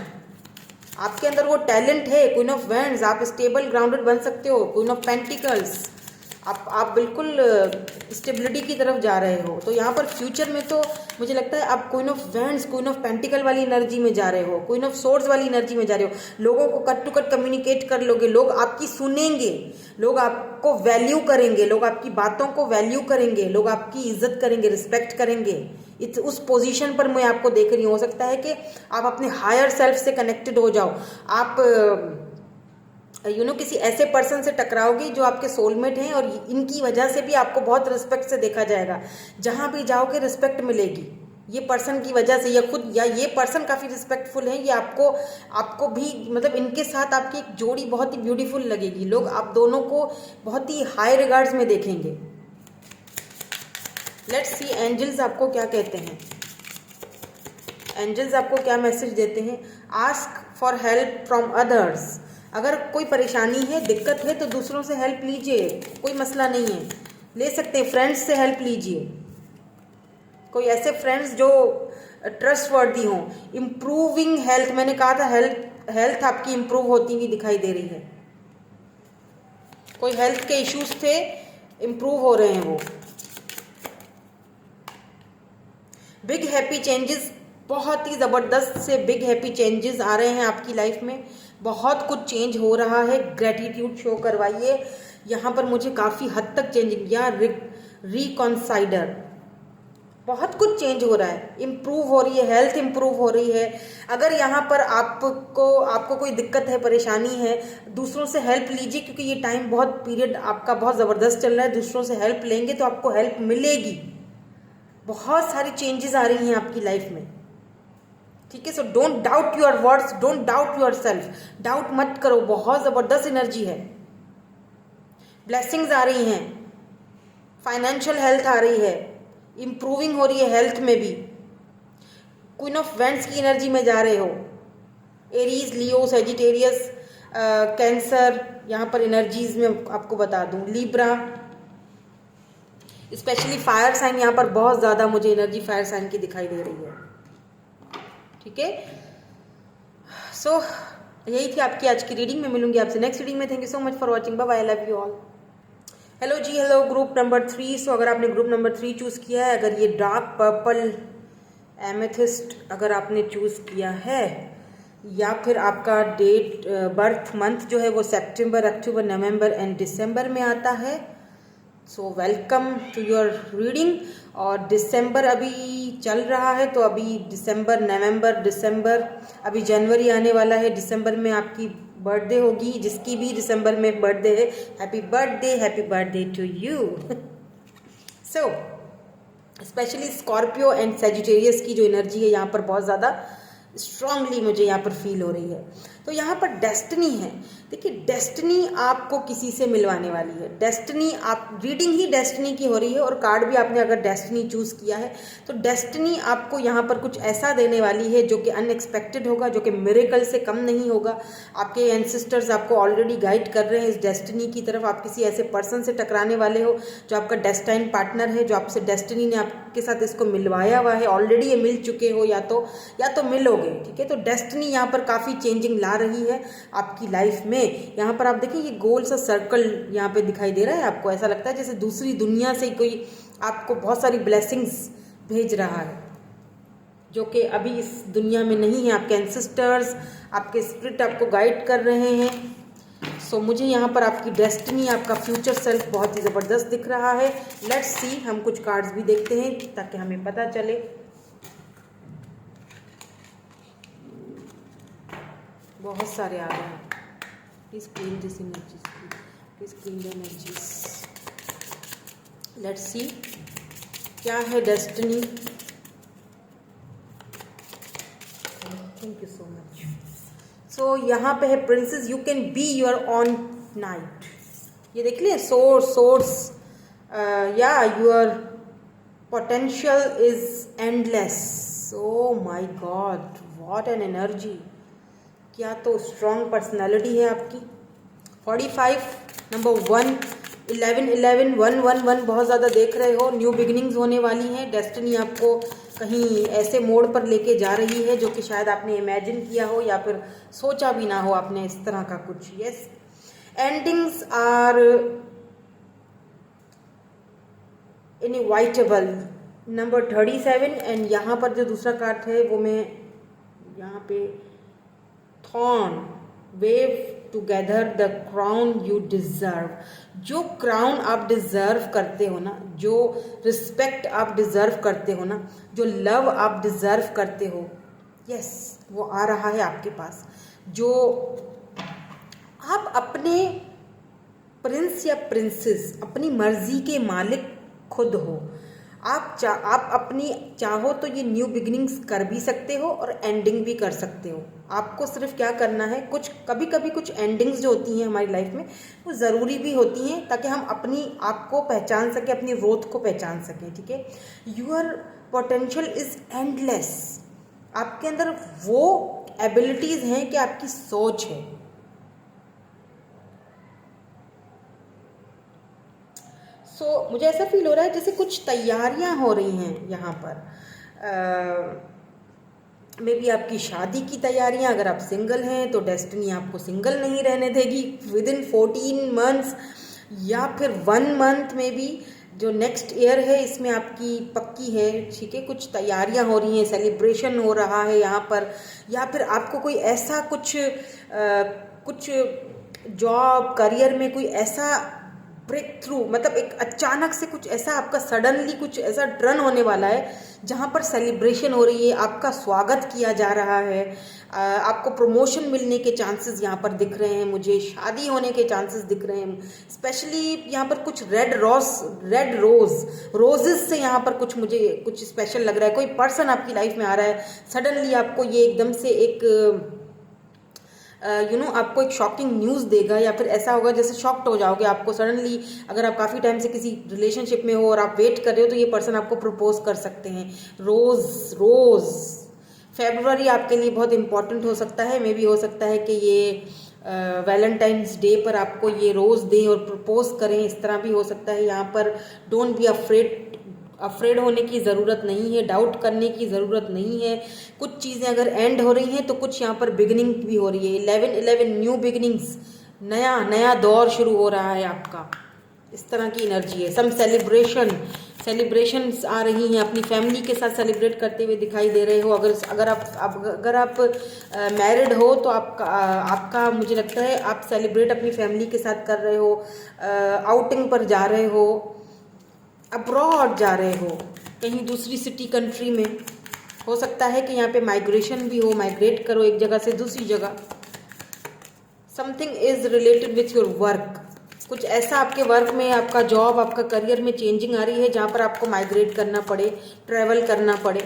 आपके अंदर वो टैलेंट है, क्वीन ऑफ वैंड्स, आप स्टेबल ग्राउंडेड बन सकते हो। क्वीन ऑफ पेंटिकल्स, आप बिल्कुल स्टेबिलिटी की तरफ जा रहे हो। तो यहाँ पर फ्यूचर में तो मुझे लगता है आप queen of wands, queen of pentacle वाली एनर्जी में जा रहे हो, क्वीन ऑफ सोर्ड्स वाली एनर्जी में जा रहे हो। लोगों को कट टू कट कम्युनिकेट कर लोगे, लोग आपकी सुनेंगे, लोग आपको वैल्यू करेंगे, लोग आपकी बातों को वैल्यू करेंगे, लोग आपकी इज्जत करेंगे, रिस्पेक्ट करेंगे। उस पोजीशन पर मैं आपको देख रही हूँ। हो सकता है कि आप अपने हायर सेल्फ से कनेक्टेड हो जाओ, आप किसी ऐसे पर्सन से टकराओगे जो आपके सोलमेट हैं, और इनकी वजह से भी आपको बहुत रिस्पेक्ट से देखा जाएगा। जहाँ भी जाओगे रिस्पेक्ट मिलेगी ये पर्सन की वजह से, या खुद या ये पर्सन काफ़ी रिस्पेक्टफुल हैं, ये आपको भी, मतलब इनके साथ आपकी एक जोड़ी बहुत ही ब्यूटीफुल लगेगी। लोग आप दोनों को बहुत ही हाई रिगार्ड्स में देखेंगे। लेट्स सी एंजल्स आपको क्या कहते हैं, एंजल्स आपको क्या मैसेज देते हैं। Ask for help from others. अगर कोई परेशानी है, दिक्कत है, तो दूसरों से हेल्प लीजिए, कोई मसला नहीं है, ले सकते हैं। फ्रेंड्स से हेल्प लीजिए, कोई ऐसे फ्रेंड्स जो ट्रस्ट वर्दी हों। इम्प्रूविंग हेल्थ, मैंने कहा था हेल्थ आपकी इम्प्रूव होती हुई दिखाई दे रही है। कोई हेल्थ के इश्यूज थे, इम्प्रूव हो रहे हैं वो। बिग हैप्पी चेंजेस, बहुत ही ज़बरदस्त से बिग हैप्पी चेंजेस आ रहे हैं आपकी लाइफ में। बहुत कुछ चेंज हो रहा है, ग्रेटिट्यूड शो करवाइए। यहाँ पर मुझे काफ़ी हद तक चेंजिंग या रिकॉन्साइडर, बहुत कुछ चेंज हो रहा है, इम्प्रूव हो रही है, हेल्थ इम्प्रूव हो रही है। अगर यहाँ पर आपको कोई दिक्कत है, परेशानी है, दूसरों से हेल्प लीजिए, क्योंकि ये टाइम बहुत पीरियड आपका बहुत ज़बरदस्त चल रहा है। दूसरों से हेल्प लेंगे तो आपको हेल्प मिलेगी। बहुत सारी चेंजेस आ रही हैं आपकी लाइफ में, ठीक है। So don't doubt your words, don't doubt your self, doubt मत करो। बहुत ज़बरदस्त एनर्जी है, ब्लेसिंग्स आ रही हैं, फाइनेंशियल हेल्थ आ रही है, इम्प्रूविंग हो रही है हेल्थ में भी। क्वीन ऑफ वैंड्स की एनर्जी में जा रहे हो। एरीज, लियो, सेजिटेरियस, कैंसर, यहाँ पर एनर्जीज में आपको बता दूँ, लिब्रा, स्पेशली फायर साइन, यहाँ पर बहुत ज़्यादा मुझे एनर्जी फायर साइन की दिखाई दे रही है, ठीक है। सो यही थी आपकी आज की रीडिंग में। मिलूंगी आपसे नेक्स्ट रीडिंग में। Thank you so much for watching, bye bye, I love you all. Hello जी, हेलो ग्रुप नंबर 3। सो अगर आपने ग्रुप नंबर 3 चूज़ किया है, अगर ये डार्क पर्पल एमेथिस्ट अगर आपने चूज़ किया है, या फिर आपका डेट बर्थ मंथ जो है वो सितंबर, अक्टूबर, नवंबर एंड दिसंबर में आता है, so welcome to your reading. और दिसंबर अभी चल रहा है, तो अभी दिसंबर, नवंबर, दिसंबर, अभी जनवरी आने वाला है। दिसंबर में आपकी बर्थडे होगी, जिसकी भी दिसंबर में बर्थडे है, happy birthday to you. So specially Scorpio and Sagittarius की जो एनर्जी है यहाँ पर बहुत ज़्यादा स्ट्रांगली मुझे यहाँ पर फील हो रही है। तो यहाँ पर डेस्टिनी है। देखिए, डेस्टिनी आपको किसी से मिलवाने वाली है। डेस्टिनी, आप रीडिंग ही डेस्टिनी की हो रही है, और कार्ड भी आपने अगर डेस्टिनी चूज़ किया है, तो डेस्टिनी आपको यहाँ पर कुछ ऐसा देने वाली है जो कि अनएक्सपेक्टेड होगा, जो कि मिरेकल से कम नहीं होगा। आपके एंसेस्टर्स आपको ऑलरेडी गाइड कर रहे हैं इस डेस्टिनी की तरफ। आप किसी ऐसे पर्सन से टकराने वाले हो जो आपका डेस्टाइन पार्टनर है, जो आपसे डेस्टिनी ने आपके साथ इसको मिलवाया हुआ है। ऑलरेडी ये मिल चुके हो, या तो मिलोगे, ठीक है। तो डेस्टिनी यहाँ पर काफ़ी चेंजिंग ला रही है आपकी लाइफ में। यहाँ पर आप देखिए, ये गोल सा सर्कल यहाँ पे दिखाई दे रहा है। आपको ऐसा लगता है जैसे दूसरी दुनिया से कोई आपको बहुत सारी ब्लेसिंग्स भेज रहा है, जो कि अभी इस दुनिया में नहीं है। आपके एंसेस्टर्स, आपके स्पिरिट आपको गाइड कर रहे हैं। सो मुझे यहाँ पर आपकी डेस्टिनी, आपका फ्यूचर सेल्फ बहुत ही ज़बरदस्त दिख रहा है। लेट्स सी, हम कुछ कार्ड्स भी देखते हैं ताकि हमें पता चले। बहुत सारे आ रहे हैं। Please clean this energies, please clean the energies. Let's see क्या है destiny. Thank you so much. So यहाँ पे है princess, you can be your own knight. ये देख लिया, सोर्स या your potential is endless. Oh my god, what an energy. क्या तो स्ट्रॉन्ग पर्सनैलिटी है आपकी। 45 नंबर 1 11 11 1 1 1 बहुत ज़्यादा देख रहे हो। न्यू बिगिनिंग्स होने वाली हैं। डेस्टिनी आपको कहीं ऐसे मोड़ पर लेके जा रही है जो कि शायद आपने इमेजिन किया हो या फिर सोचा भी ना हो आपने इस तरह का कुछ। Yes, endings are inevitable. Number 37 and यहाँ पर जो दूसरा कार्ड है वो मैं यहाँ पे thorn wave together the crown you deserve. जो क्राउन आप डिजर्व करते हो ना, जो रिस्पेक्ट आप डिजर्व करते हो ना, जो लव आप डिजर्व करते हो, यस वो आ रहा है आपके पास। जो आप अपने प्रिंस या प्रिंसेस, अपनी मर्जी के मालिक खुद हो। आप अपनी चाहो तो ये न्यू बिगिनिंग्स कर भी सकते हो और एंडिंग भी कर सकते हो। आपको सिर्फ क्या करना है, कुछ कभी कभी कुछ एंडिंग्स जो होती हैं हमारी लाइफ में वो ज़रूरी भी होती हैं ताकि हम अपनी आप को पहचान सकें, अपनी ग्रोथ को पहचान सकें। ठीक है, यूर पोटेंशियल इज़ एंडलेस। आपके अंदर वो एबिलिटीज़ हैं कि आपकी सोच है। मुझे ऐसा फील हो रहा है जैसे कुछ तैयारियां हो रही हैं यहाँ पर। मे बी आपकी शादी की तैयारियां। अगर आप सिंगल हैं तो डेस्टिनी आपको सिंगल नहीं रहने देगी विद इन 14 मंथ्स या फिर 1 मंथ में भी। जो नेक्स्ट ईयर है इसमें आपकी पक्की है। ठीक है, कुछ तैयारियां हो रही हैं, सेलिब्रेशन हो रहा है यहाँ पर, या फिर आपको कोई ऐसा कुछ जॉब करियर में कोई ऐसा ब्रेक थ्रू, मतलब एक अचानक से कुछ ऐसा आपका सडनली कुछ ऐसा टर्न होने वाला है जहाँ पर सेलिब्रेशन हो रही है, आपका स्वागत किया जा रहा है, आपको प्रमोशन मिलने के चांसेस यहाँ पर दिख रहे हैं, मुझे शादी होने के चांसेस दिख रहे हैं। स्पेशली यहाँ पर कुछ रेड रोजेस से यहाँ पर मुझे कुछ स्पेशल लग रहा है। कोई पर्सन आपकी लाइफ में आ रहा है, सडनली आपको ये एकदम से एक आपको एक शॉकिंग न्यूज़ देगा, या फिर ऐसा होगा जैसे शॉक्ड हो जाओगे। आपको सडनली, अगर आप काफ़ी टाइम से किसी रिलेशनशिप में हो और आप वेट कर रहे हो, तो ये पर्सन आपको प्रपोज कर सकते हैं। रोज़ फेब्रुअरी आपके लिए बहुत इंपॉर्टेंट हो सकता है। मे बी हो सकता है कि ये वैलेंटाइंस डे पर आपको ये रोज़ दें और प्रपोज करें, इस तरह भी हो सकता है। यहाँ पर डोंट बी अफ्रेड होने की ज़रूरत नहीं है, डाउट करने की ज़रूरत नहीं है। कुछ चीज़ें अगर एंड हो रही हैं तो कुछ यहाँ पर बिगिनिंग भी हो रही है। 11-11 न्यू बिगिनिंग्स, नया दौर शुरू हो रहा है आपका, इस तरह की एनर्जी है। सम सेलिब्रेशंस आ रही हैं, अपनी फैमिली के साथ सेलिब्रेट करते हुए दिखाई दे रहे हो। अगर आप मैरिड हो तो आपका मुझे लगता है आप सेलिब्रेट अपनी फैमिली के साथ कर रहे हो, आउटिंग पर जा रहे हो, अब्रॉड जा रहे हो, कहीं दूसरी सिटी कंट्री में। हो सकता है कि यहाँ पे माइग्रेशन भी हो, माइग्रेट करो एक जगह से दूसरी जगह। Something is related with your work. कुछ ऐसा आपके वर्क में, आपका जॉब, आपका करियर में चेंजिंग आ रही है जहाँ पर आपको माइग्रेट करना पड़े, ट्रैवल करना पड़े।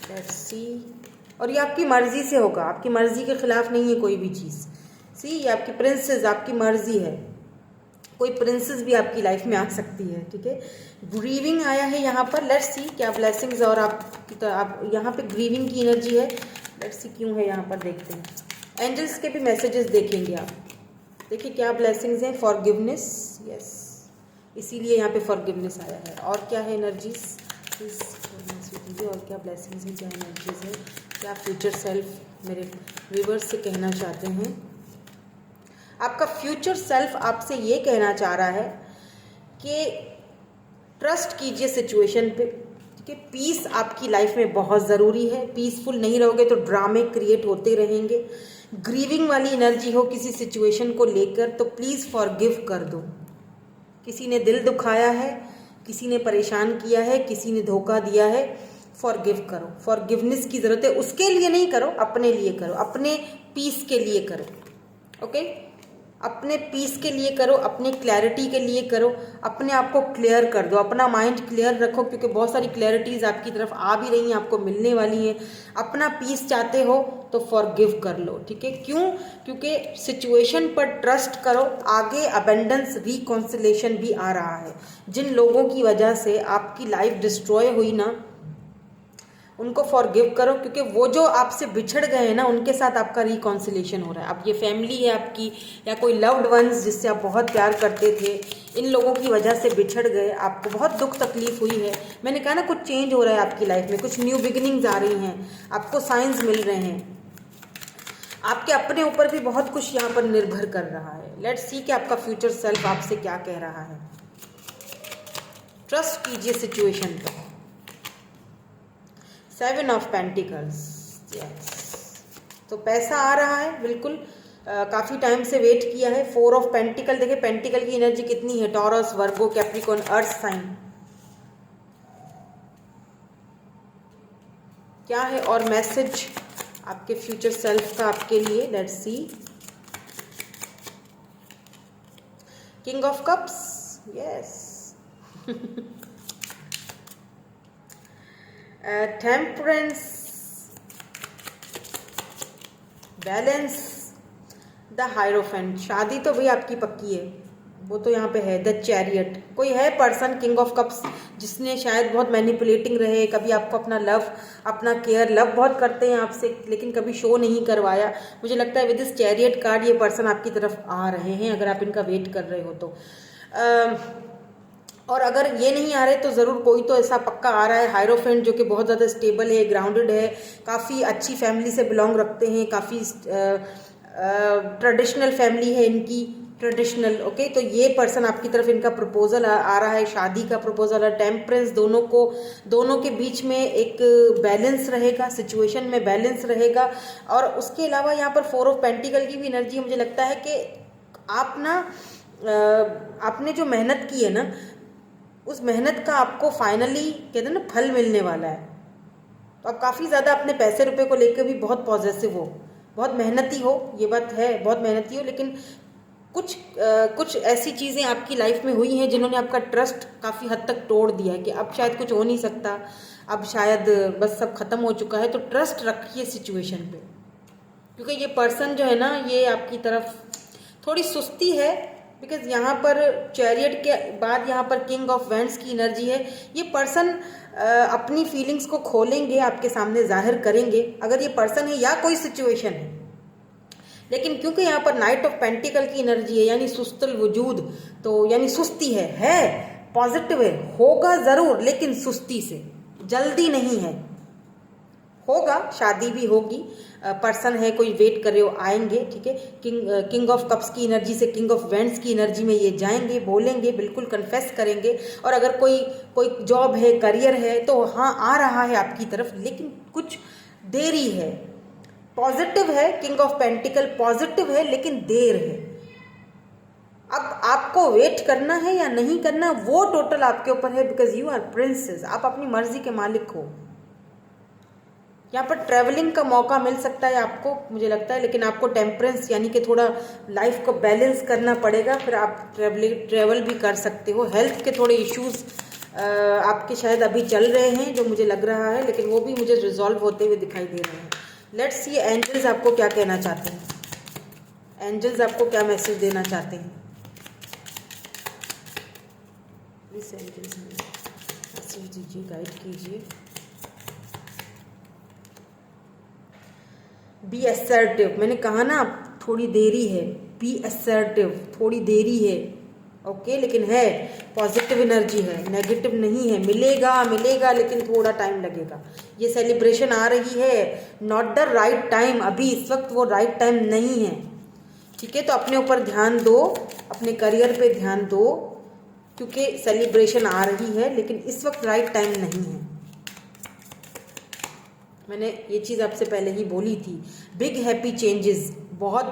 लेट्स सी, और ये आपकी मर्जी से होगा, आपकी मर्जी के खिलाफ नहीं है कोई भी चीज़। सी, ये आपकी प्रिंसेस, आपकी मर्जी है। कोई प्रिंसेस भी आपकी लाइफ में आ सकती है। ठीक है, ग्रीविंग आया है यहाँ पर। लेट्स सी क्या ब्लेसिंग्स, और आप यहाँ पे ग्रीविंग की एनर्जी है। लेट्स सी क्यों है यहाँ पर, देखते हैं। एंजल्स के भी मैसेजेस देखेंगे आप। देखिए क्या ब्लेसिंग्स हैं। फॉरगिवनेस, यस, इसीलिए यहाँ पे फॉरगिवनेस आया है। और क्या है एनर्जीज, प्लीज और क्या ब्लेसिंग्स हैं, क्या एनर्जीज है, क्या फ्यूचर सेल्फ मेरे व्यूअर्स से कहना चाहते हैं। आपका फ्यूचर सेल्फ आपसे ये कहना चाह रहा है कि ट्रस्ट कीजिए सिचुएशन पे। ठीक है, पीस आपकी लाइफ में बहुत ज़रूरी है। पीसफुल नहीं रहोगे तो ड्रामे क्रिएट होते रहेंगे। ग्रीविंग वाली एनर्जी हो किसी सिचुएशन को लेकर तो प्लीज़ फॉरगिव कर दो। किसी ने दिल दुखाया है, किसी ने परेशान किया है, किसी ने धोखा दिया है, फॉरगिव करो, फॉरगिवनेस की ज़रूरत है। उसके लिए नहीं करो, अपने लिए करो, अपने पीस के लिए करो। ओके, अपने पीस के लिए करो, अपनी क्लैरिटी के लिए करो, अपने आप को क्लियर कर दो, अपना माइंड क्लियर रखो, क्योंकि बहुत सारी क्लैरिटीज़ आपकी तरफ आ भी रही हैं, आपको मिलने वाली हैं। अपना पीस चाहते हो तो फॉरगिव कर लो, ठीक है। क्यों? क्योंकि सिचुएशन पर ट्रस्ट करो, आगे अबेंडेंस रिकॉन्सिलेशन भी आ रहा है। जिन लोगों की वजह से आपकी लाइफ डिस्ट्रॉय हुई ना, उनको फॉरगिव करो, क्योंकि वो जो आपसे बिछड़ गए हैं ना, उनके साथ आपका रिकॉन्सिलेशन हो रहा है। अब ये फैमिली है आपकी, या कोई लव्ड वंस जिससे आप बहुत प्यार करते थे, इन लोगों की वजह से बिछड़ गए, आपको बहुत दुख तकलीफ हुई है। मैंने कहा ना, कुछ चेंज हो रहा है आपकी लाइफ में, कुछ न्यू बिगिनिंग्स आ रही हैं, आपको साइंस मिल रहे हैं। आपके अपने ऊपर भी बहुत कुछ यहाँ पर निर्भर कर रहा है। लेट्स सी कि आपका फ्यूचर सेल्फ आपसे क्या कह रहा है। ट्रस्ट कीजिए सिचुएशन पर। 7 ऑफ पेंटिकल्स, यस, तो पैसा आ रहा है बिल्कुल। काफ़ी टाइम से वेट किया है। 4 ऑफ पेंटिकल, देखिए पेंटिकल की एनर्जी कितनी है, टॉरस, वर्गो, कैप्रिकॉर्न, अर्थ साइन। क्या है और मैसेज आपके फ्यूचर सेल्फ का आपके लिए, let's see. King of cups, yes. Temperance, balance, the hierophant. शादी तो भाई आपकी पक्की है, वो तो यहाँ पे है। द चैरियट, कोई है पर्सन किंग ऑफ कप्स जिसने शायद बहुत मैनिपुलेटिंग रहे, कभी आपको अपना लव, अपना केयर, लव बहुत करते हैं आपसे, लेकिन कभी शो नहीं करवाया। मुझे लगता है विद दिस चैरियट कार्ड ये पर्सन आपकी तरफ आ रहे हैं, अगर आप इनका वेट कर रहे हो तो। और अगर ये नहीं आ रहे तो ज़रूर कोई तो ऐसा पक्का आ रहा है। हायरोफेंट जो कि बहुत ज़्यादा स्टेबल है, ग्राउंडेड है, काफ़ी अच्छी फैमिली से बिलोंग रखते हैं, काफ़ी ट्रेडिशनल फैमिली है इनकी, ट्रेडिशनल। ओके, तो ये पर्सन आपकी तरफ, इनका प्रपोजल आ रहा है, शादी का प्रपोजल है। टेम्परेंस, दोनों के बीच में एक बैलेंस रहेगा, सिचुएशन में बैलेंस रहेगा। और उसके अलावा यहाँ पर 4 ऑफ पेंटिकल की भी एनर्जी, मुझे लगता है कि आप ना, आपने जो मेहनत की है ना, उस मेहनत का आपको फाइनली कहते हैं ना फल मिलने वाला है। तो आप काफ़ी ज़्यादा अपने पैसे रुपए को लेकर भी बहुत पॉजिटिव हो, बहुत मेहनती हो, ये बात है, बहुत मेहनती हो। लेकिन कुछ ऐसी चीज़ें आपकी लाइफ में हुई हैं जिन्होंने आपका ट्रस्ट काफ़ी हद तक तोड़ दिया है कि अब शायद कुछ हो नहीं सकता, अब शायद बस सब खत्म हो चुका है। तो ट्रस्ट रखिए सिचुएशन पे, क्योंकि ये पर्सन जो है ना, ये आपकी तरफ थोड़ी सुस्ती है। बिकॉज यहाँ पर चैरियट के बाद यहाँ पर किंग ऑफ वैंड्स की एनर्जी है। ये पर्सन अपनी फीलिंग्स को खोलेंगे, आपके सामने जाहिर करेंगे, अगर ये पर्सन है या कोई सिचुएशन है। लेकिन क्योंकि यहाँ पर नाइट ऑफ पेंटिकल की एनर्जी है, यानी सुस्तल वजूद, तो यानी सुस्ती है, पॉजिटिव है, होगा ज़रूर लेकिन सुस्ती से, जल्दी नहीं है। होगा, शादी भी होगी, पर्सन है कोई वेट कर रहे हो, आएंगे, ठीक है। किंग ऑफ कप्स की एनर्जी से किंग ऑफ वेंड्स की एनर्जी में ये जाएंगे, बोलेंगे, बिल्कुल कन्फेस करेंगे। और अगर कोई जॉब है, करियर है, तो हाँ आ रहा है आपकी तरफ, लेकिन कुछ देरी है। पॉजिटिव है, किंग ऑफ पेंटिकल पॉजिटिव है, लेकिन देर है। अब आपको वेट करना है या नहीं करना, वो टोटल आपके ऊपर है, बिकॉज यू आर प्रिंसेस, आप अपनी मर्जी के मालिक हो। यहाँ पर ट्रैवलिंग का मौका मिल सकता है आपको, मुझे लगता है, लेकिन आपको टेम्परेंस यानी कि थोड़ा लाइफ को बैलेंस करना पड़ेगा, फिर आप ट्रैवल भी कर सकते हो। हेल्थ के थोड़े इश्यूज आपके शायद अभी चल रहे हैं, जो मुझे लग रहा है, लेकिन वो भी मुझे रिजॉल्व होते हुए दिखाई दे रहे हैं। लेट्स सी एंजल्स आपको क्या कहना चाहते हैं, एंजल्स आपको क्या मैसेज देना चाहते हैं। प्लीज एंजल्स मैसेज दीजिए, गाइड कीजिए। बी असर्टिव, मैंने कहा ना थोड़ी देरी है, बी असर्टिव, थोड़ी देरी है, ओके, लेकिन है, पॉजिटिव एनर्जी है, नेगेटिव नहीं है। मिलेगा लेकिन थोड़ा टाइम लगेगा। ये सेलिब्रेशन आ रही है, नॉट द राइट टाइम, अभी इस वक्त वो राइट टाइम नहीं है, ठीक है। तो अपने ऊपर ध्यान दो, अपने करियर पे ध्यान दो, क्योंकि सेलिब्रेशन आ रही है, लेकिन इस वक्त राइट टाइम नहीं है। मैंने ये चीज़ आपसे पहले ही बोली थी। बिग हैप्पी चेंजेस, बहुत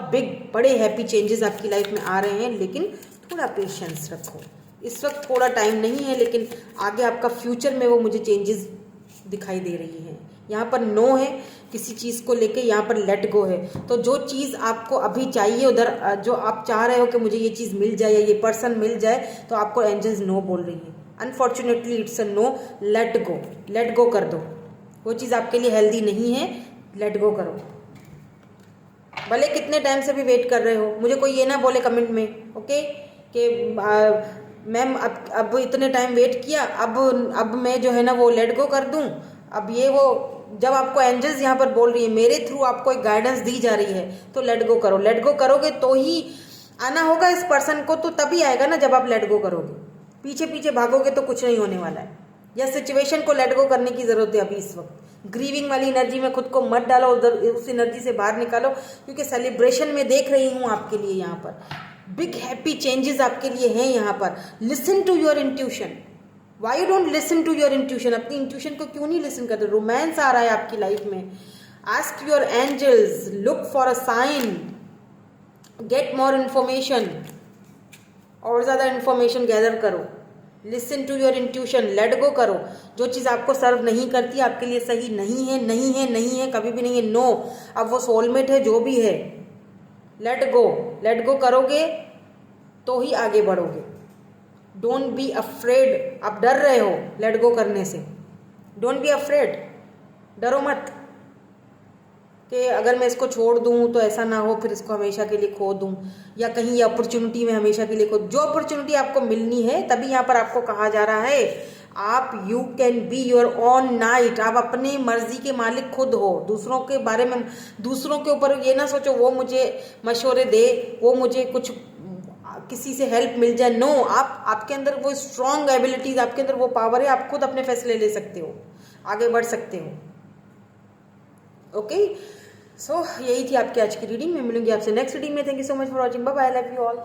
बड़े हैप्पी चेंजेस आपकी लाइफ में आ रहे हैं, लेकिन थोड़ा पेशेंस रखो। इस वक्त थोड़ा टाइम नहीं है, लेकिन आगे आपका फ्यूचर में वो मुझे चेंजेस दिखाई दे रही हैं। यहाँ पर नो है किसी चीज़ को लेके, यहाँ पर लेट गो है। तो जो चीज़ आपको अभी चाहिए उधर, जो आप चाह रहे हो कि मुझे ये चीज़ मिल जाए या ये पर्सन मिल जाए, तो आपको एंजल्स नो बोल रही हैं। Unfortunately it's a no, let go कर दो। वो चीज़ आपके लिए हेल्दी नहीं है, लेट गो करो। भले कितने टाइम से भी वेट कर रहे हो, मुझे कोई ये ना बोले कमेंट में, ओके, कि मैम अब इतने टाइम वेट किया, अब मैं जो है ना वो लेट गो कर दूं, अब ये वो। जब आपको एंजल्स यहाँ पर बोल रही है, मेरे थ्रू आपको एक गाइडेंस दी जा रही है, तो लेट गो करो। लेट गो करोगे तो ही आना होगा इस पर्सन को, तो तभी आएगा ना जब आप लेट गो करोगे। पीछे पीछे भागोगे तो कुछ नहीं होने वाला है। या सिचुएशन को लेट गो करने की जरूरत है अभी इस वक्त। ग्रीविंग वाली एनर्जी में खुद को मत डालो, उधर उस एनर्जी से बाहर निकालो, क्योंकि सेलिब्रेशन में देख रही हूँ आपके लिए यहाँ पर बिग हैप्पी चेंजेस आपके लिए हैं यहाँ पर। Listen to your intuition. Why you don't listen to your intuition? अपनी इंट्यूशन को क्यों नहीं लिसन करते? रोमांस आ रहा है आपकी लाइफ में। Ask your angels, look for a sign, get more information, और ज़्यादा इन्फॉर्मेशन गैदर करो। Listen to your intuition, let go करो। जो चीज़ आपको सर्व नहीं करती, आपके लिए सही नहीं है, नहीं है, नहीं है, कभी भी नहीं है, नो। अब वो सोलमेट है, जो भी है, लेट गो करोगे तो ही आगे बढ़ोगे। Don't be afraid. आप डर रहे हो लेट गो करने से, डोंट बी अफ्रेड। डरो मत कि अगर मैं इसको छोड़ दूं तो ऐसा ना हो फिर इसको हमेशा के लिए खो दूं, या कहीं ये अपॉर्चुनिटी में हमेशा के लिए खो। जो अपॉर्चुनिटी आपको मिलनी है, तभी यहाँ पर आपको कहा जा रहा है आप you can be your own night. आप अपनी मर्जी के मालिक खुद हो। दूसरों के बारे में, दूसरों के ऊपर ये ना सोचो वो मुझे मशवरे दे, वो मुझे कुछ किसी से हेल्प मिल जाए। नो, आपके अंदर वो स्ट्रॉन्ग एबिलिटीज, आपके अंदर वो पावर है, आप खुद अपने फैसले ले सकते हो, आगे बढ़ सकते हो। ओके, सो यही थी आपकी आज की रीडिंग। मैं मिलूंगी आपसे नेक्स्ट रीडिंग में। Thank you so much for watching. Bye bye, love you all.